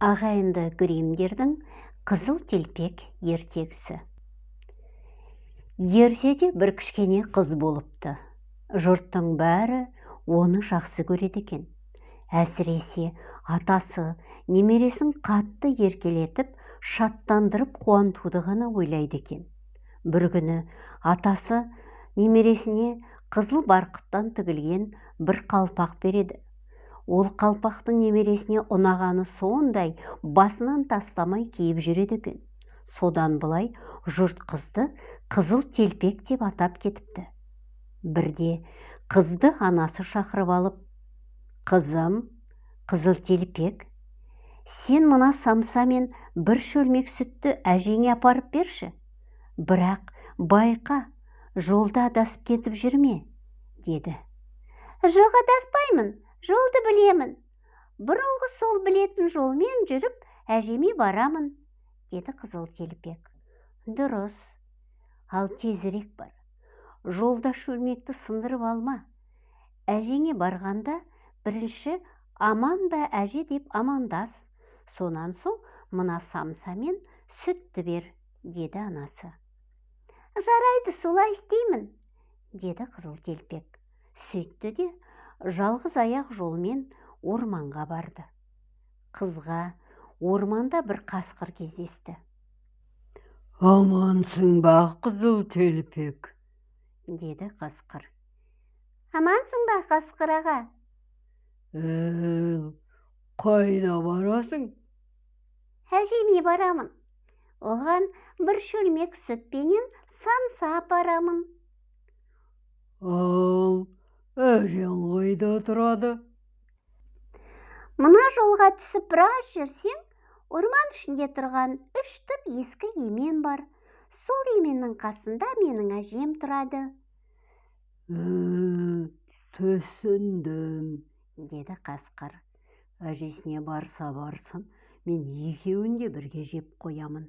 Ағайынды Гриммдердің қызыл телпек ертегісі. Ертеде бір кішкене қыз болыпты. Жұрттың бәрі оны жақсы көреді екен. Әсіресе атасы немересін қатты еркелетіп, шаттандырып қуантуды ғана ойлайды екен. Бір күні атасы немересіне қызыл барқыттан тігілген бір қалпақ береді. Ол қалпақтың немересіне ұнағаны сондай басынан тастамай киіп жүреді екен. Содан былай жұрт қызды қызыл телпек деп атап кетіпті. Бірде қызды анасы шақырып алып: «Қызым, қызыл телпек, сен мына самса мен бір шөлмек сүтті әжеңе апарып берші. Бірақ байқа, жолда адасып кетіп жүрме», деді. «Жоқ, адаспаймын, жолды білемін. Бұрынғы сол білетін жолмен жүріп, әжеме барамын», деді қызыл телпек. «Дұрыс, ал тезірек бар. Жолда шөлмекті сындырып алма. Әжеңе барғанда бірінші аман ба әже деп амандас. Сонан соң мына самса мен сүтті бер», деді анасы. «Жарайды, солай істеймін», деді қызыл телпек. Сөйтті де жалғыз аяқ жолмен орманға барды. Қызға орманда бір қасқыр кездесті. «Амансың ба, қызыл телпек?» деді қасқыр. «Амансың ба, қасқыр аға?» «Қайда барасың?» «Әжеме барамын. Оған бір шөлмек сүтпенен самса апарамын». «Ал әжең қайда тұрады?» «Мына жолға түсіп біраз жүрсең, орман ішінде тұрған 3 түп ескі емен бар. Сол еменнің қасында менің әжем тұрады». «Түсіндім», деді қасқыр. «Әжесіне барса барсын, мен екеуін де бірге жеп қоямын»,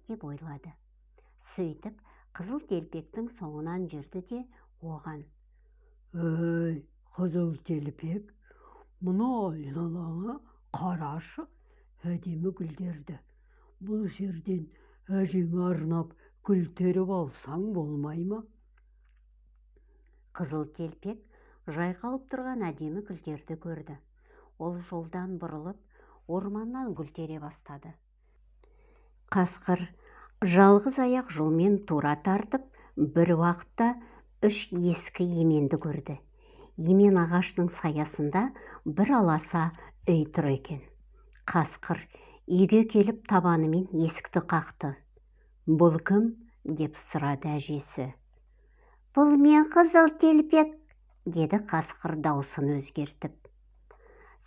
деп ойлады. Сөйтіп қызыл телпектің соңынан жүрді де оған: «Ей, қызыл телпек, мұны айналаңа қарашы, әдемі гүлдерді. Бұл жерден әжеңе арнап гүл теріп алсаң болмай ма?» Қызыл телпек жайқалып тұрған әдемі гүлдерді көрді. Ол жолдан бұрылып, орманнан гүл тере бастады. Қасқыр жалғыз аяқ жолмен тура тартып, бір уақытта 3 ескі еменді көрді. Емен ағашының саясында бір аласа үй тұр екен. Қасқыр үйге келіп табанымен есікті қақты. «Бұл кім?» деп сұрады әжесі. «Бұл мен, қызыл телпек», деді қасқыр даусын өзгертіп.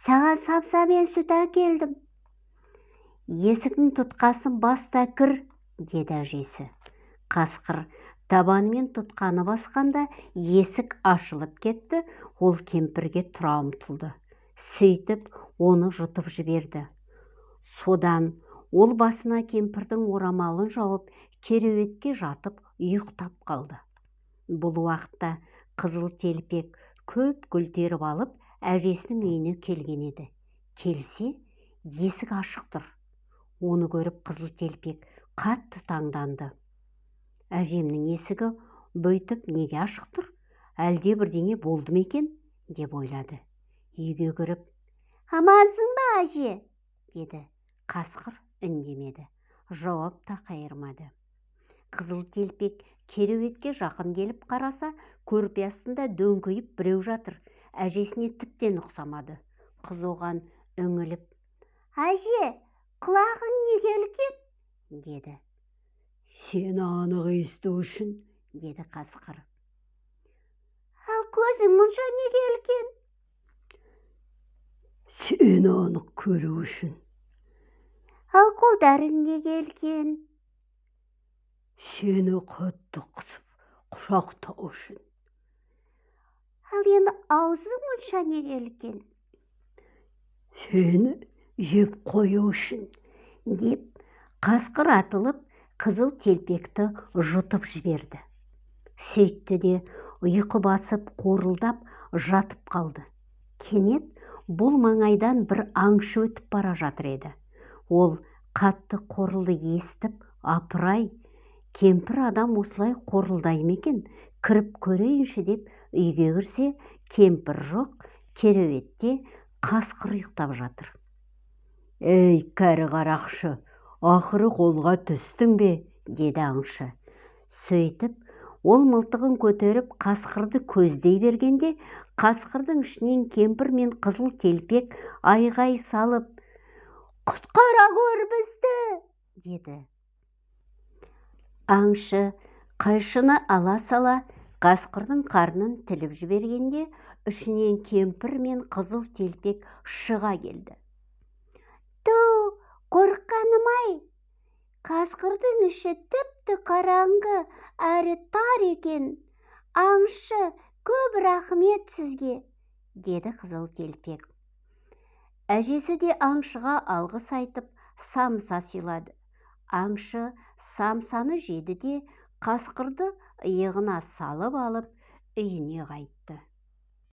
«Саған самса мен сүт әкелдім». «Есіктің тұтқасын баста кір», деді әжесі. Қасқыр табанымен тұтқаны басқанда есік ашылып кетті. Ол кемпірге тұра ұмтылды. Сөйтіп оны жұтып жіберді. Содан ол басына кемпірдің орамалын жауып, кереуетке жатып ұйықтап қалды. Бұл уақытта қызыл телпек көп гүл теріп алып, әжесінің үйіне келген еді. Келсе, есік ашық тұр. Оны көріп қызыл телпек қатты таңданды. «Әжемнің есігі бүйтіп неге ашық тұр? Әлде бірдеңе болды ма екен?» деп ойлады. Үйге кіріп: «Амансың ба, әже?» деді. Қасқыр үндемеді, жауап та қайырмады. Қызыл телпек кереуетке жақын келіп қараса, көрпе астында дөңкиіп біреу жатыр. Әжесіне тіптен ұқсамады. Қыз оған үңіліп: «Әже, құлағың неге үлкен?» деді. «Сені анық есту үшін», деді қасқыр. «Ал көзің мұнша неге үлкен?» «Сені анық көру үшін». «Ал қолдарың неге үлкен?» «Сені қатты қысып құшақтау үшін». «Ал енді аузың мұнша неге үлкен?» «Сені жеп қою үшін», деп қасқыр атылып қызыл телпекті жұтып жіберді. Сөйтті де ұйқы басып қорылдап жатып қалды. Кенет бұл маңайдан бір аңшы өтіп бара жатыр еді. Ол қатты қорылды естіп, апырай, кемпір адам осылай қорылдай ма екен, кіріп көрейінші деп үйге кірсе, кемпір жоқ, кереуетте қасқыр ұйықтап жатыр. Ей, кәрі қарақшы, ақыры қолға түстің бе? Деді аңшы. Сөйтіп, ол мылтығын көтеріп қасқырды көздей бергенде, қасқырдың ішінен кемпір мен қызыл телпек айғай салып, «Құтқара көр бізді!» деді. Аңшы қайшыны ала сала қасқырдың қарнын тіліп жібергенде, ішінен кемпір мен қызыл телпек шыға келді. «Ту, қорыққаным-ай! Қасқырдың іші тіпті қараңғы әрі тар екен. Аңшы, көп рахмет сізге!» деді қызыл телпек. Әжесі де аңшыға алғыс айтып, самса сыйлады. Аңшы самсаны жеді де қасқырды иығына салып алып үйіне қайтты.